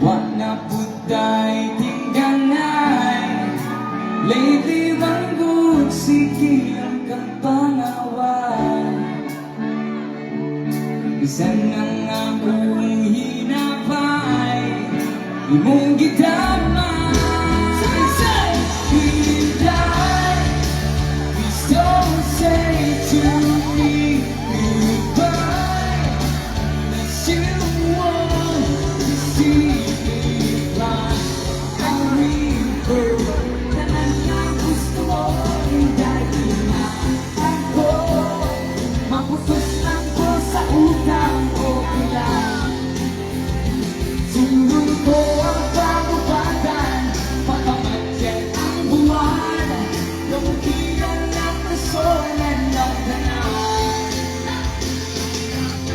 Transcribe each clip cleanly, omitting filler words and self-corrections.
Wag na putay tingganay. Lately bang good sigilang kang pangawan. Isan ang akong hinapay, imong gitama. Please don't say to me goodbye, unless you want to see me cry. I remember na gusto mo, hindi ako mapusos lang ko sa utang o bilang. Sunod ko ang pagubatan, pagkamatyan ang buwan, lumutilan ng personan ng ganan.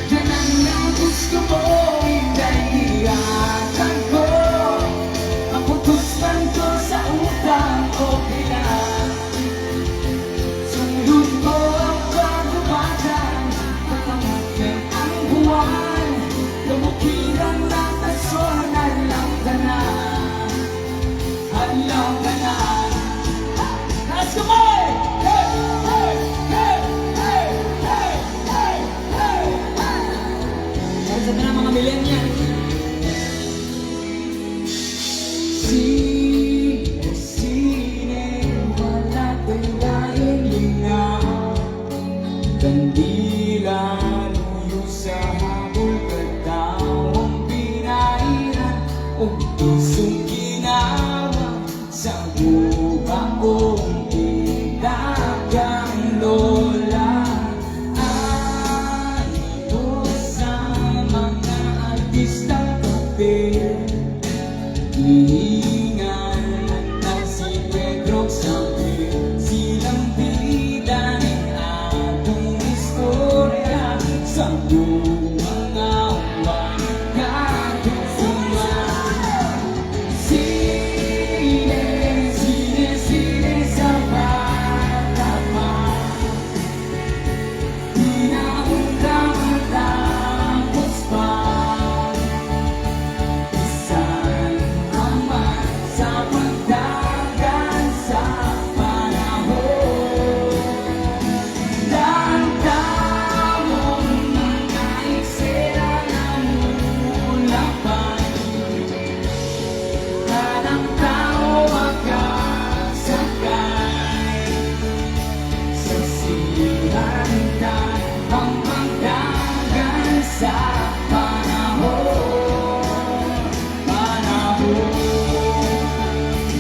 Ganang na gusto mo, hindi iyakan ko, maputos man ko sa utang o bilang. Sunod ko ang pagubatan, pagkamatyan ang buwan, lumutilan ng personal lang ganan. Alam ganan. Let's go, boy! Hey, hey, hey, hey, hey, hey, hey, hey. Sa mga millennial. Sine, wala tayong linaw. Kandila, luyo sa habol, katawang pinairan, o isong ginawa sa buha kong itagang lola. Ito sa mga artistang kape, hihingan na si Pedro sabi, silang bida ng atong istorya sa buong awan katusunan. Sine sa bata pa, di na unta matapos pa. Isan naman sa pagdagan sa panahon, damdamong mga eksena ng ulapan. Kanang tao magkasakay sa silantan, ang pagdagan sa panahon.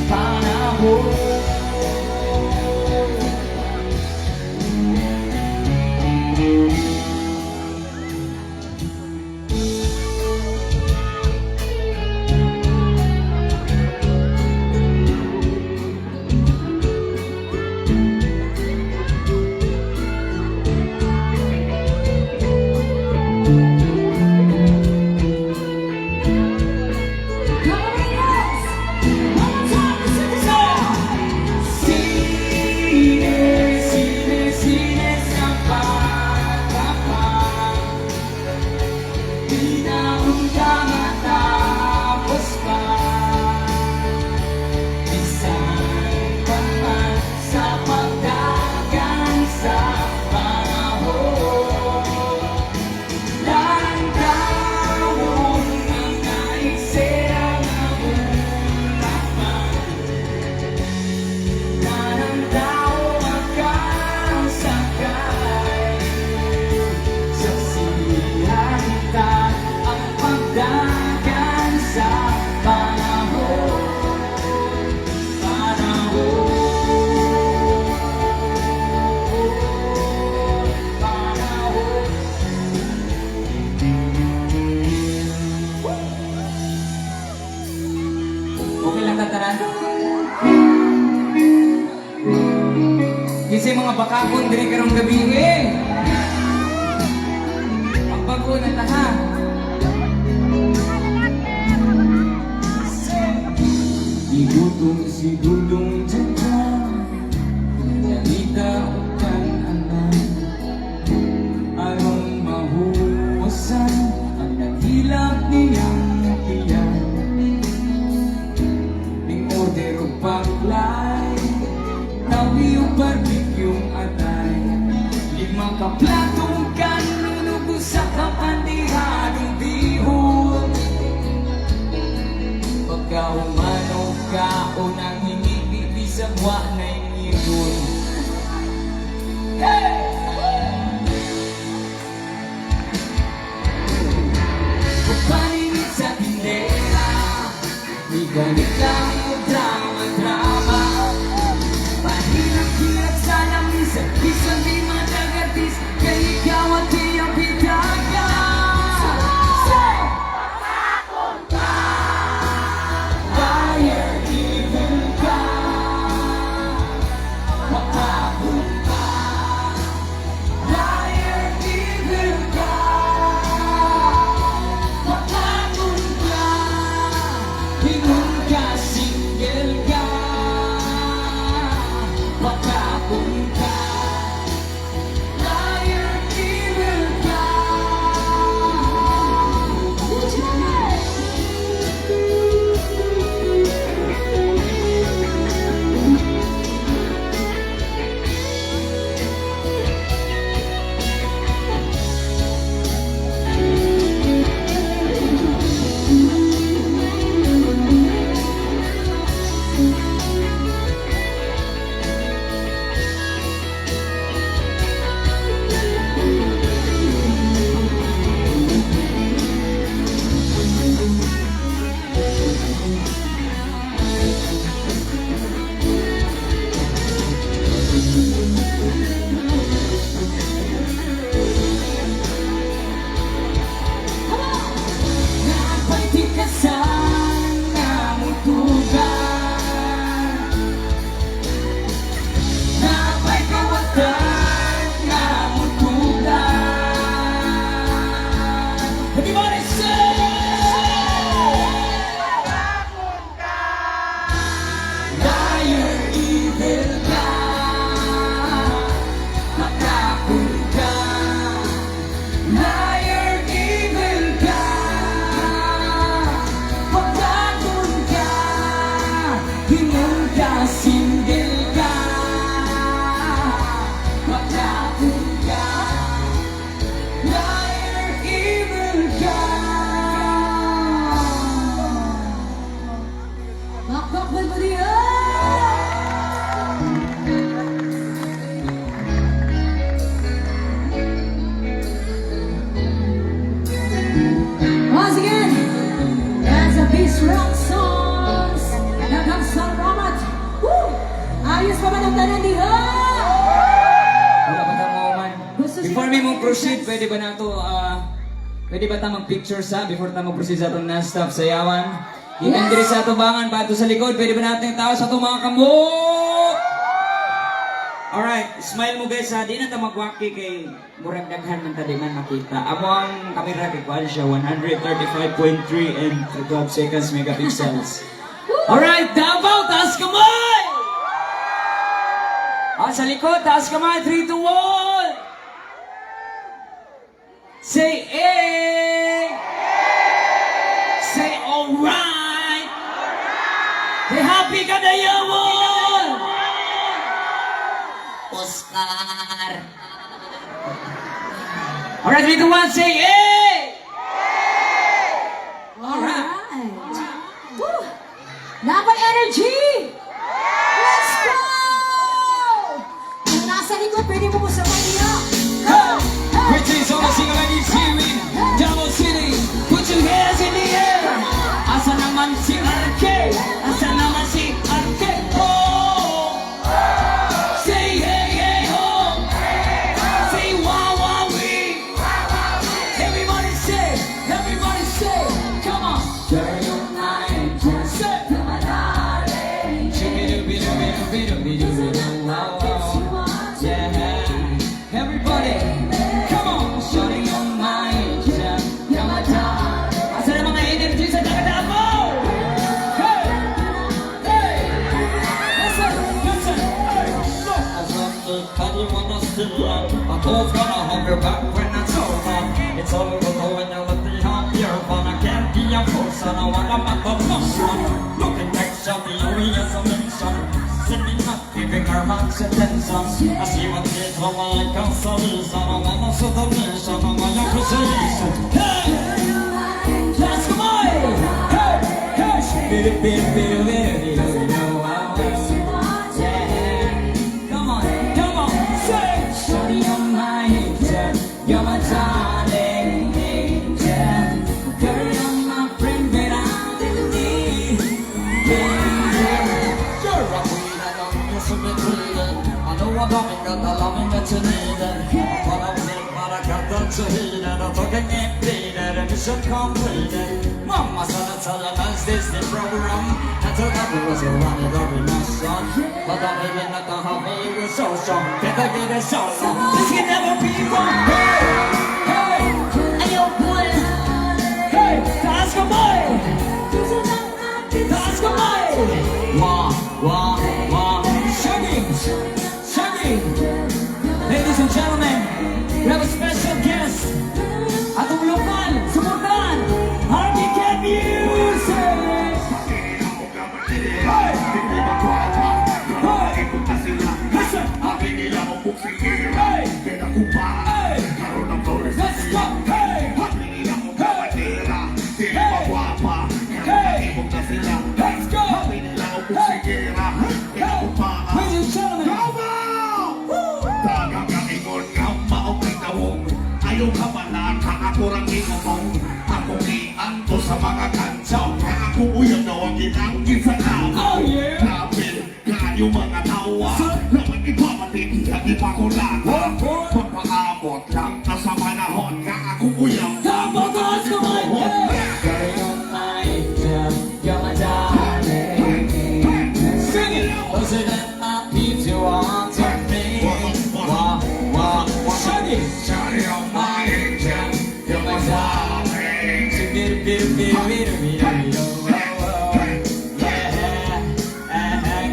Panahon. Sine sa bata pa, di na unta matapos pa. Bisan pa man sa pagdagan sa panahon, damdamong mga eksena ng ulapan. Kanang tao magkasakay sa silantan, ang pagdagan sa panahon. Panahon. Okay lang tataran? Kasi mga bakakon diri karong gabi ang bago na taha. Igutong sigulong dyan, dalita ukan anan, anong mahuwasan iyan. Ning order ko paglay, tawi yung barbecue'ng atay. 5 ka platong kanunog sa kapandihadong bihon. Pagka umano ka o nang hinibibisag wa na inibon. Hey! Paninit sa tindera, di ganit lang o drama-drama. Pahirap-hirap sa lamisa, isang di madagatis, kay ikaw at iyong bitaga. Makakon ka, liar, evil ka. Makakon ka, liar, evil ka. Makakon ka, hingon ka, single ka. Makakon ka, liar, evil ka. Napagtikasan na mutugan, napagkawatan na mutugan. Everybody say! Liar, evil ka. Makakon ka. Liar, evil ka. Makakon ka. Hingon ka, single ka. Makakon ka. Liar, evil ka. Makakon mo diyan! Once again, that's a Beast Rock Songs. Daghang salamat. Woo! Ayos pa ba ng tanan diha? Wala ba tamo man? Before me mong proceed, pwede ba na ito, pwede ba tamang picture sa before tamang proceed sa itong non-stop sayawan? Gikan diri sa tubangan, pato sa likod, pwede ba natin yung tao sa itong mga kambo? Alright, smile mo guys ha, di na ito magwaki kay murag daghan man tadi man makita. Amo ang kamera kay kuan siya 135.3 and 12 seconds megapixels. Alright, Davao, taas kamay! Sa likod, taas kamay, 3, 2, 1! Say A! Say alright! Say happy ka na yawon! Oscar! Alright, 3, 2, 1, say A! Alright! Woo! Dapat energy! Let's go! Kung nasa likod, pwede mo sa kanya. Bridges on the single lady series, Double City, put your hands in the air. Asa naman si Arke? Asa naman si Arke? Oh! Say hey hey ho! Say wah wah wee! Everybody say, come on! Turn your mind, say, yeah. Everybody, come on, shutting your mind, yeah. Asa na mga energy sa dagat mo? Hey! Hey! Listen! Hey! Look! As long as you wanna still run, I'm both gonna hold your back when I talk on. It's all over when you let the heart, you're gonna get the your force, I don't wanna make a motion. Looking like Shabby, as a mention. Sitting up, giving her much attention. I see what they from my consolation. I wanna show the mission of my appreciation. Hey! Let's go, boy! Hey! Hey! Biddy, you know how yeah. Come on, say! Shorty, you're my angel. You're my darling angel. Girl, you're my friend without any need. You're a queen, I know you're so between. I know I'm loving, got the loving that you need. But I will, but I got that you need. I'm talking empty, mission completed. Mama said it's all a nice Disney program. I told her it was a run, it already notion. But I'm living at the hobby, we're so strong. Get a show, this can never be wrong. Hey, ayo boy. Hey, taas ka boy. Taas ka boy. Shaggy. Ladies and gentlemen, we have a special guest. Atong lokal, sumutan, Hardy Cat Music! Hey! Hey! Listen! Hey! Hey! Let's go! Hey! Hey! Let's go! Ladies and gentlemen, ayaw ka manaka, ako lang ingomong. Ako ianto sa mga kantsaw. Ako uyang na ang ginanggi sa naman. Oh, yeah. Kapil, kayo mga tawa. Naman ipamatid, hindi pa ko lata. Pagpaabot lang na sa panahon. Ako uyang Tapos taas ka boy! Girl, you're my angel, you're my darling. Sing it! Closer than my peeps, you want to me. Shaggy! Shawty, you're my angel, you're my darling.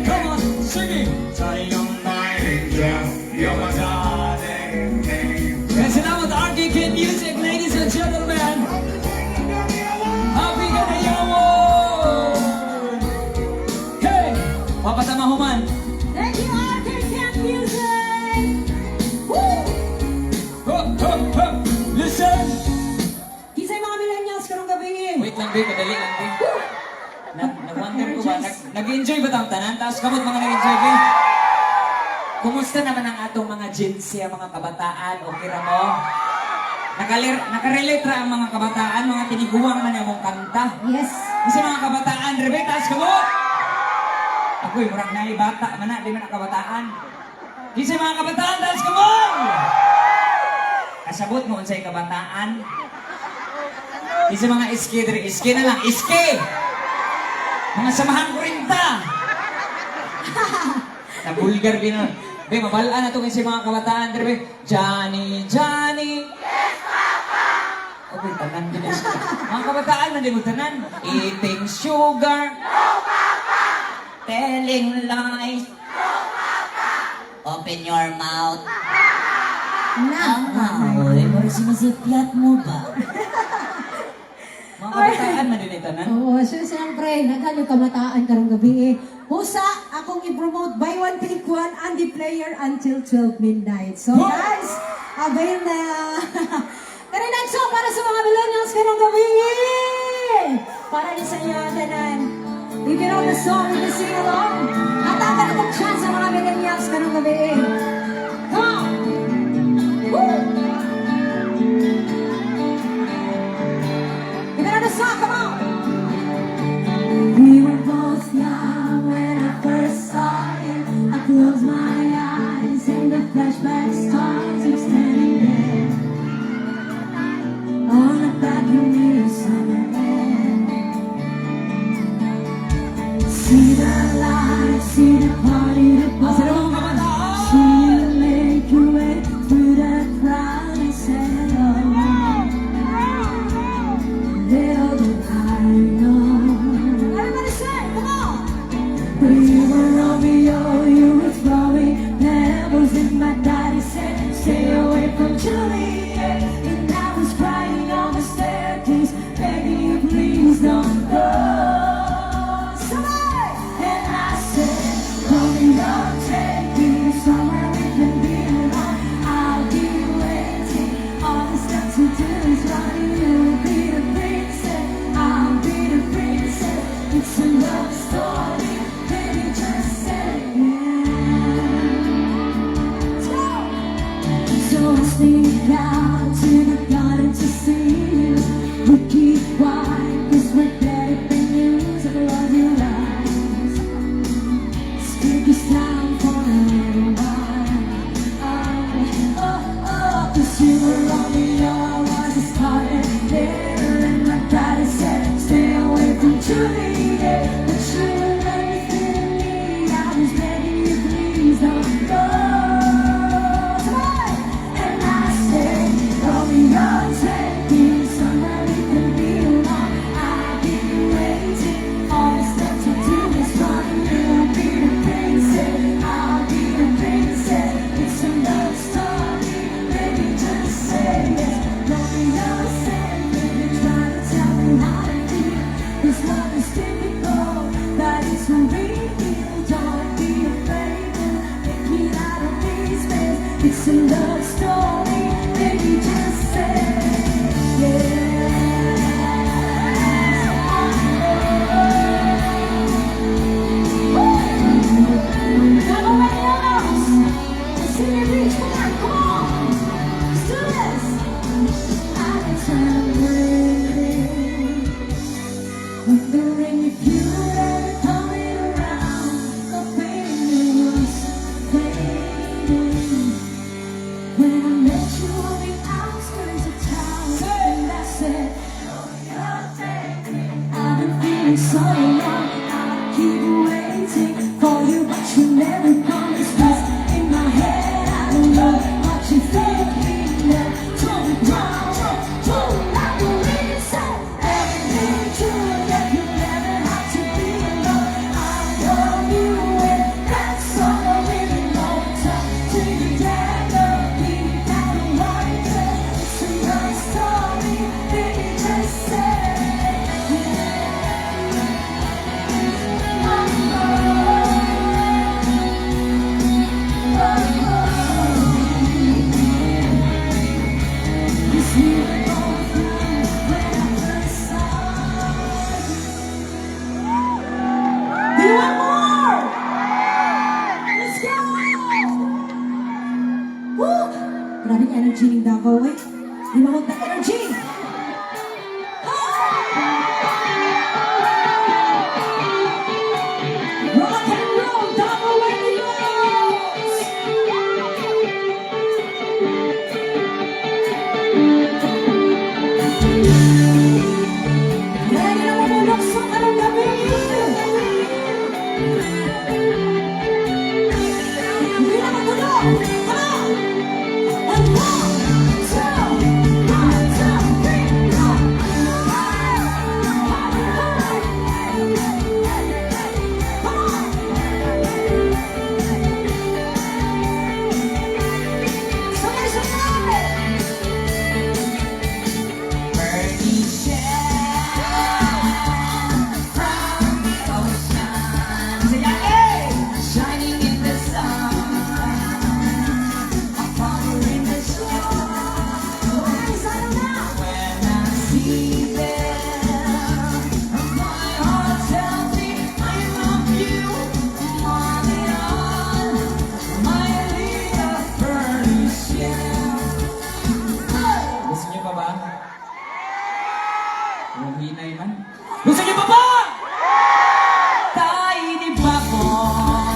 Come on, sing it! Shawty, you're my angel, you're my darling. Kaya salamat Hardy Cat Music, ladies and gentlemen! Happy ka na yawon! Hey! Papatama human! Thank you, Arcade Cat Music! Woo! Listen! Kisay mga millennials karong gabi. Wait lang, babe. Madali lang, babe. Nag-wonder ko ba? Nag-enjoy ba tang tanan? Tapos kamot mga nag-enjoy, babe. Kumusta naman ang atong mga Gen Z, ang mga kabataan? Okay ra mo? Nakarelate ra ang mga kabataan, mga tiniguang man yung kanta. Yes. Kasi mga kabataan, Rebe, taas kamot! Ako'y murang naibata, mana, di man ang kabataan. Kasi mga kabataan, taas kamot! Kasabot mo unsay kabataan. Isa mga iske na lang, iske! Mga samahan ko rin ta! Sa bulgar binon. Be, mabalaan na ito kasi mga kabataan. Be, Johnny! Yes, Papa! Okay, tanan din iske. Mga kabataan, nandun mo tanan. Eating sugar. No, Papa! Telling lies. No, Papa! Open your mouth. Uy, mura sinisipiat mo ba? Mga kabataan na din ito na. Oo, so siyempre, naghanyo kamataan karong gabi. Husa, akong i-promote buy one take one and the player until 12 midnight. So guys, avail na. Kaya next song para sa mga millennials karong gabi. Para niya sa inyo, tanan. You can know the song, you can sing along. At ang ganitong chance sa mga millennials karong gabi. Come on! Woo! Give it a song, come on! We were both young when I first saw him. I closed my eyes and the flashback starts. You're standing there on the back of me somewhere. See the lights, see the party, the bar. See you make your way through the crowd. been so long, I keep waiting for you, but you never come. It's just in my head, I don't know what you thinking now. Don't like the reason, everything true that you never have to be alone. I love you and that's all I really know. Talk to you, never be down the water. It's a love story, baby, just say. Maraming energy ng Davao eh. Di ba huwag na energy? Rock and roll, Davao Warriors! Ready na mamulok sa karang gabi! Hindi na matulog! Hala! And 1, 2, 1, 2, 3, go! Sabay-sabay! Burning shell from the ocean. Say, hey! Shining in the sun. A fire in the sky. When I see them, my heart tells me I love you more than all. My little burning shell. Gusto niyo pa ba? Yung hinay man. Gusto niyo pa ba? Tiny bubble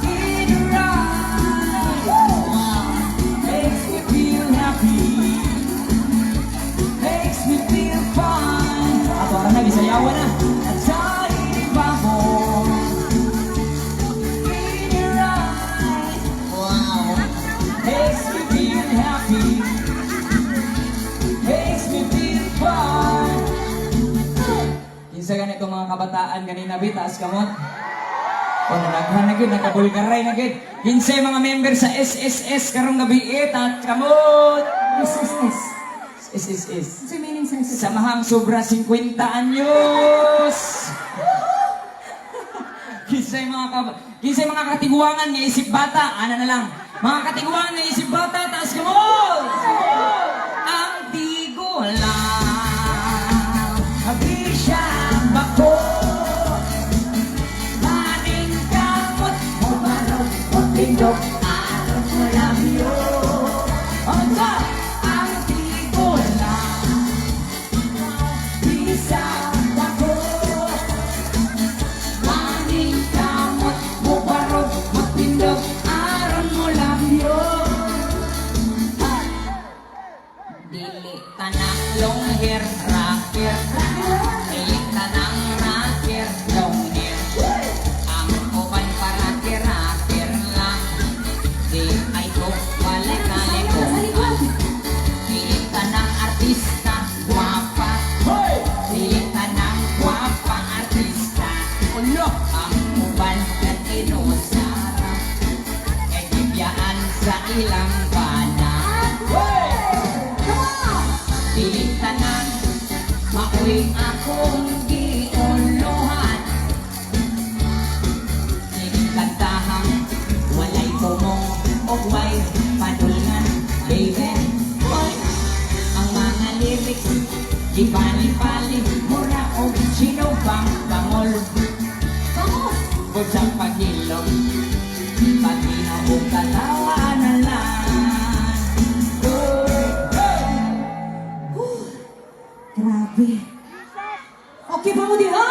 in your eyes makes me feel happy, makes me feel fine. Ako orang na, bisayawan na. A tiny bubble in your eyes, wow, makes me feel happy, makes me feel fine. Kinsa ganito mga kabataan kanina bitaas kamot. O nanaghan na gid, nakabulgaray na gid. Kinsay mga member sa SSS karong gabi at kamot. SSS. SSS. What's your meaning sa SSS? Samahang sobra 50 anyos. Kinsay mga katiguangan nga isip bata, ana na lang. Mga katiguangan nga isip bata, taas kamot. Ang tigulang, abisyan bako. Maning kamot, mabaraw, pagpindok, araw mo lang yun. Ang tigulang, abisyan bako. Maning kamot, mabaraw, pagpindok, araw mo lang yun. Dili ka ng long hair, rocker. Dili ka ng rocker, long hair. Ang uban para kiraker lang. Di ay ko balik-alikuan. Dili ka ng artista, guwapa. Dili ka ng guwapa artista. Ulo, ang uban na tinusara. Kay gibyaan sa ilang bana. Dili tanan, mauwing akong giuluhan. Dili kantahang, walay tumong, o way padulngan, baby. Hoy, ang mga lyrics, di bali-bali, mura o sino bang bangol. Kung sa paghilom, paginaw o katawanan lang. Grabe. Okay ba mo di ha?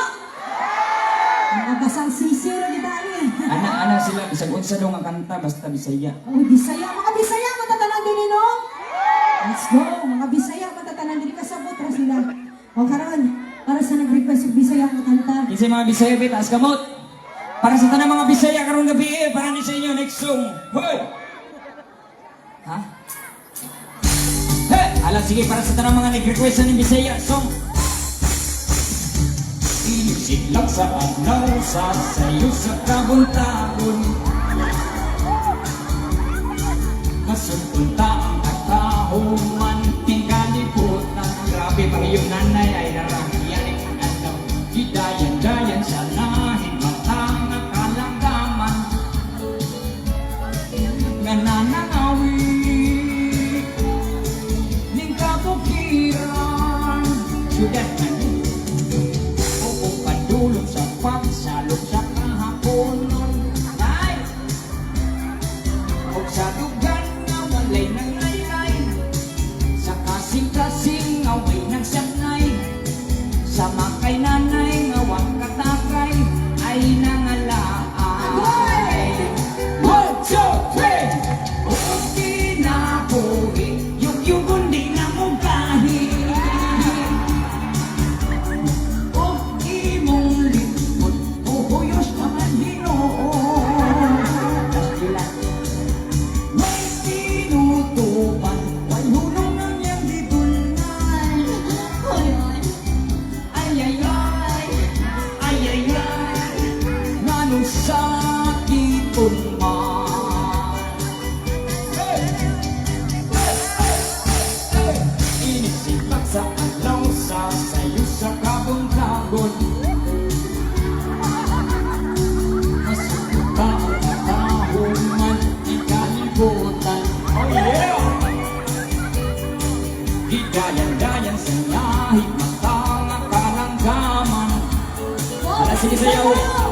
Mga basang sisiyo na kita ni. Anak-anak sila, bisag unsa daw nga kanta, basta Bisaya. Oh, Bisaya. Mga Bisaya, matatanan din no? Let's go. Mga Bisaya, matatanan din kasabot ra sila. O karon, para sa nag-request ng Bisaya ang kanta. Kinsa mga Bisaya bit taas kamot. Para sa tanang mga Bisaya karong gabi para ni sa inyo next song. Hoy. Ha? Hey, alam sige para sa tanang mga nag-request ng Bisaya song. Inisip lang sa anaw sa sayo sa kabuntagon. Masuntunta ang katahuman tingkaliputan. Grabe pang iyong nanay ay narakiyanik ang andaw. Gidayan-dayan sa lahing matang nakalanggaman. Nga nanangawit ning kabukiran. Sudat man o padulong sa pagsalok sa kahaponon. Ay! O sa dugan na walay ng laylay. Sa kasing-kasing away ng sanay. Sa makay nanay ngawang katakay ay nangalaay. 1, 2, 3! O kinabuhi yung kundi na mong kahit. O imong lingkod o huyos naman hinoon. May tinutupan, may hulong ng iyang ditulay. Ay, ay, ay, ay, ay, ay, nanong sakiton man. Hey! Hey! Hey! Inisipag sa alaw sa sayo sa kabong-kabon. Masuka ang katahuman ikalibutan. Oh yeah! Gidayan-dayan sa lahing matang nakalanggaman. Wala sige sayaw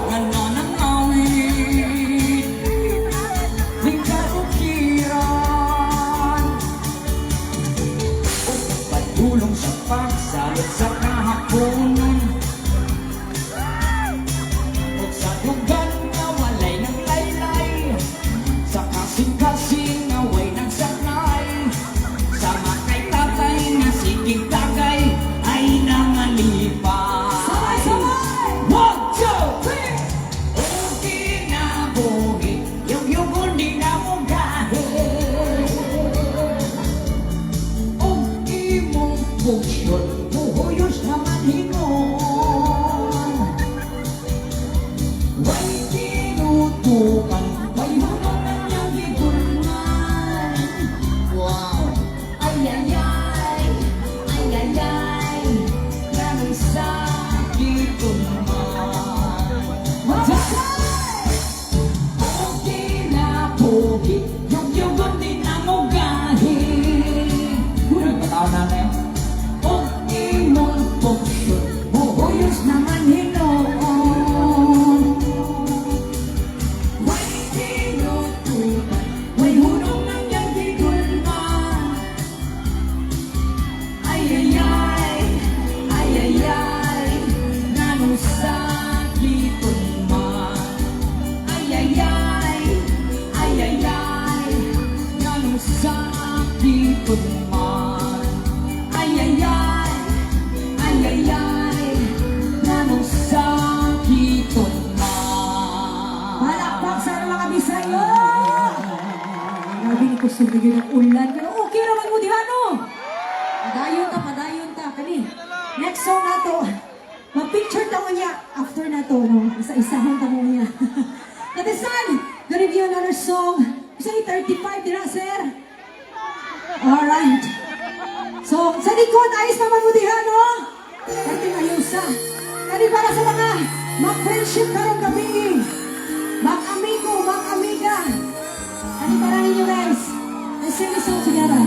nga nanangawit ning kabukiran. O padulong sa pagsalot sa kahaponon. O sa dugan nga walay ng laylay. Sa kasing-kasing away ng sakay. Sa makay tatay nga siging tagay ay nangalipay. Sabay-sabay! 1, 2, 3! O kinabuhi yung kundi na mong kahit. O imong funksyon buhuyos naman hinon. May tinutukan, may hulong ng iyong gigulman. Wow! Ay, ay, ay, ay, ay, ay, ganun sakiton man. Sabay! O kinabuhi, yung kundi na mong kahit. Nagpataon na na yun. O imong funksyon, buhuyos naman hinoon. May tinutukan, may hulong ng iyong gigulman. Ay, ay, ay, ay, ay, ay, nanong sakiton man. Ay, ay, ay, ay, ay, ay, nanong sakiton man. Ay, ay, ay, ay, ay, ay, nanong sakiton man. Palakpak sa mga Bisaya! Grabe ni ko sila yun ang ulan. Pero okay naman mo diha, no? Padayon ta. Kani, next song na to. Mag-picture ta mo niya. After na to, no? Isa-isahon ta mo niya. Katisan, na-review another song. Isa ni 35, dira, sir? Alright. So, sa likod, ayos naman mo diha, no? Kati ayusa. Kani para sa mga mag-friendship karong gabi. Mag-amigo, mag-amiga. Kani para ninyo, guys. Let's sing this song together.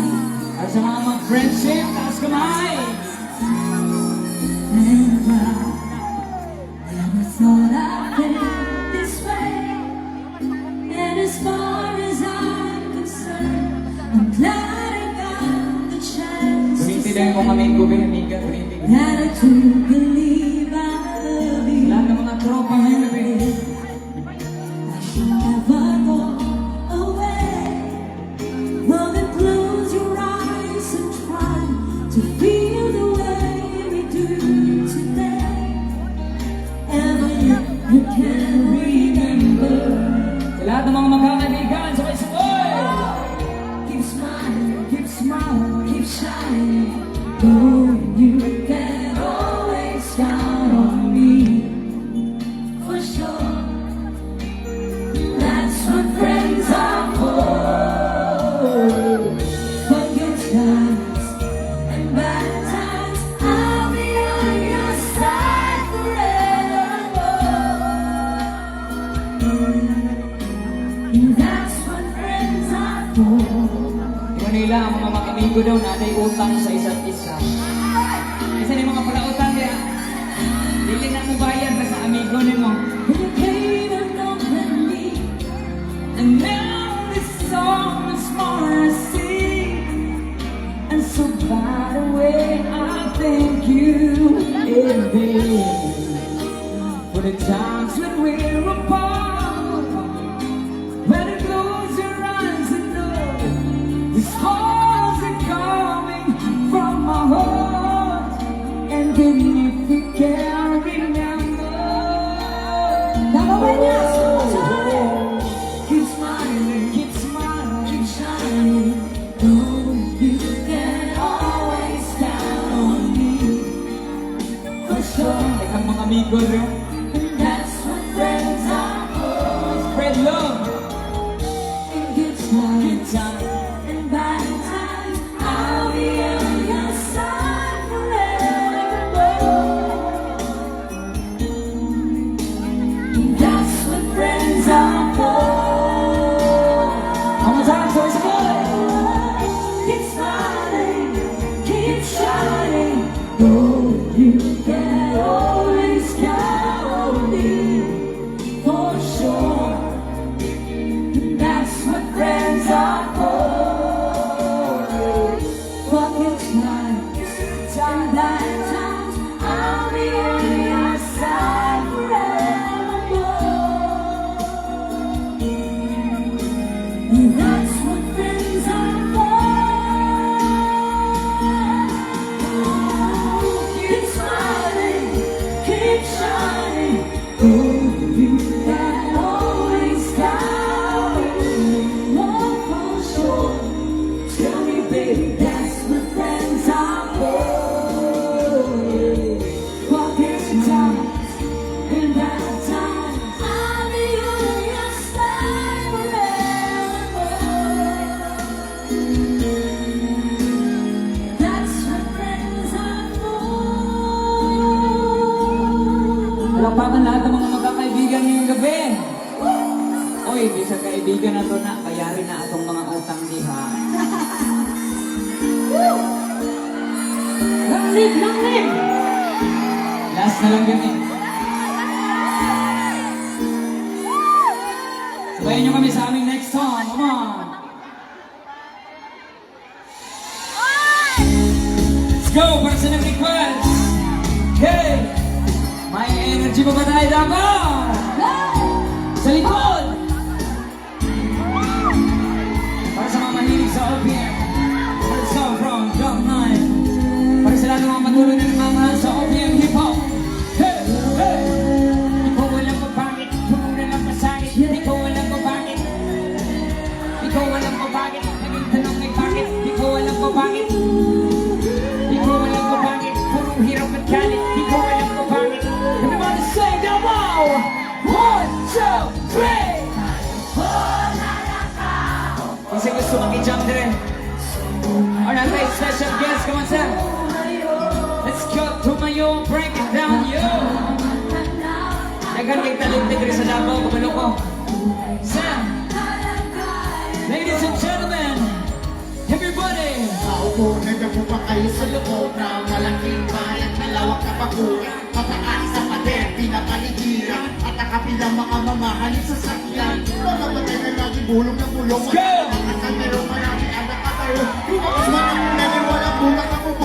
Para sa mga mag-friendship, taas kamay! And I never thought I'd feel this way. And as far as I'm concerned, I'm glad I got the chance to Kuminti say lang kung kami ko amiga, kuminti. that I do believe I love you. Lahat ng mga tropa ngayon gabi. I should never go away. Well, then close your eyes and try to feel the way we do today. shining, knowing you can always count on me. For sure, that's what friends are for. For good times and bad times, I'll be on your side forever. And that's what friends are for. Manila, ang mga makamigo daw na may utang sa isa't isa. Isa ni mga palautang niya. Dili na mo bayad na sa amigo ni mo. You came and opened me, And now this song is more I see. and so by the way, I thank you every day. For the times when we're apart, when you close your eyes and know these calls are coming from my heart. And then if you can remember, keep smiling, Keep smiling. keep shining. Know you can always count on me. For sure, Like ang mga amigo niyo. and that's what friends are for. Spread love. In good times Good time. and bad times, I'll be on your side forever. And that's what friends are for. One more time, so it's good. Keep smiling, keep shining. Know you can always count on me. For sure, that's what friends are for. For good times and bad times, I'll be on your side forever. And that's what friends are for. Keep smiling, keep shining. Oh, you can always count on me. Oh, for sure. Tell me, baby, that's what friends are for. For good times and bad times, I'll be on your side forever. That's what friends are for. Palakpakan lahat ng mga magkakaibigan ngayong gabi. Oy, bisa kaibigan na to na, bayarin na atong mga utang diha. Langit, langit! Last na lang yun eh. Sabayan nyo kami sa aming next song. Come on! Let's go! Para sa nag-request! Okay! May energy pa ba tayo dapat? Sa likod! Para sa mga mahilig sa OPM. For the song from Drop 9. Para sa lahat ng mga patuloy na nagmamahal sa OPM Hip Hop. Hey! Hey! Di ko alam kung bakit, puro na lang masakit. Di ko alam kung bakit. Di ko alam kung bakit. Naging tanong ay bakit. Di ko alam kung bakit. Di ko alam kung bakit. Puro hirap at galit. Di ko alam kung bakit. Everybody say now wow! 1, 2, 3! Kasi gusto makijump din. Our next special guest, come on, Sam. Let's go to my own, break it down, yo. Nagan kay taluntig rin sa Davao, kabalo ko. Sam. Ladies and gentlemen, everybody. Maupo, nagdapo pa kayo sa loob na malaking bayan, malawak na pagkuhan, mataas sa pader, pinapaligiran, at nakapilang mga mamahalin sa sakyan. Mga batay na lagi bulong ng bulong, Let's go! mga sandero, marami anak at tayo. Bukas man ang ulan, walang bukas ako po.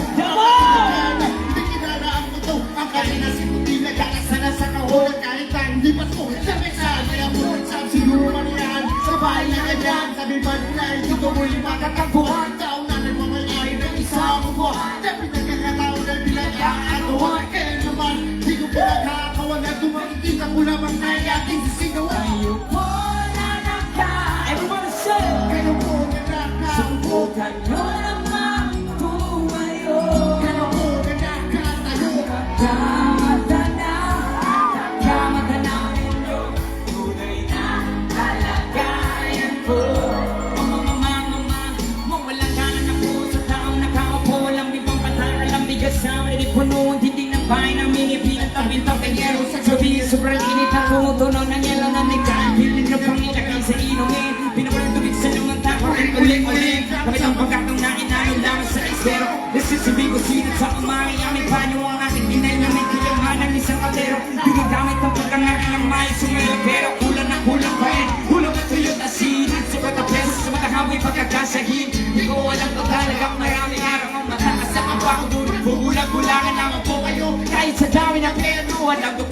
Hindi kinala ang buto, ang kanina si Puti nagkakasana sa kaholan kahit na hindi pa ko. Sabi sa akin ang buwan, sabi siguro man yan, sa bahay na ganyan, sabi ba nila, ito muli makatagpuan, kaunan ng mga ay na isa ako po. Sabi nagkakataon na pinag-aagawan, kaya naman, di ko pinagkakawan at tumakikita ko lamang na ating sisigawan. Kayo po nanakaw. Everybody say. Kayo po nanakaw. Subukan nyo naman Kasama rin puno ang dinding ng bahay namin ipinagtabintang kanyero sa gabi. Sobrang init at tumutunog ng yelo na may kapiling na pangilagay sa inumin. Pinawalang tubig sa lumang tako rin uling-uling. Bakit ang pagkatong na inanong lamang sa espero? Nasisibig ko sinat sa umari aming panyo ang aking inay na may kiyamahan ng isang kaldero. Binigamit ang pagkangaki ng may sumelo pero kulang na kulang pa rin. Hulog at tuyot asin at sukat na peso sa matahamoy pagkakasahin. Di ko alam kung talagang maraming araw ang mataas ang ang bako dun. Bugulang-gulangan naman po kayo kahit sa dami ng pero alam ko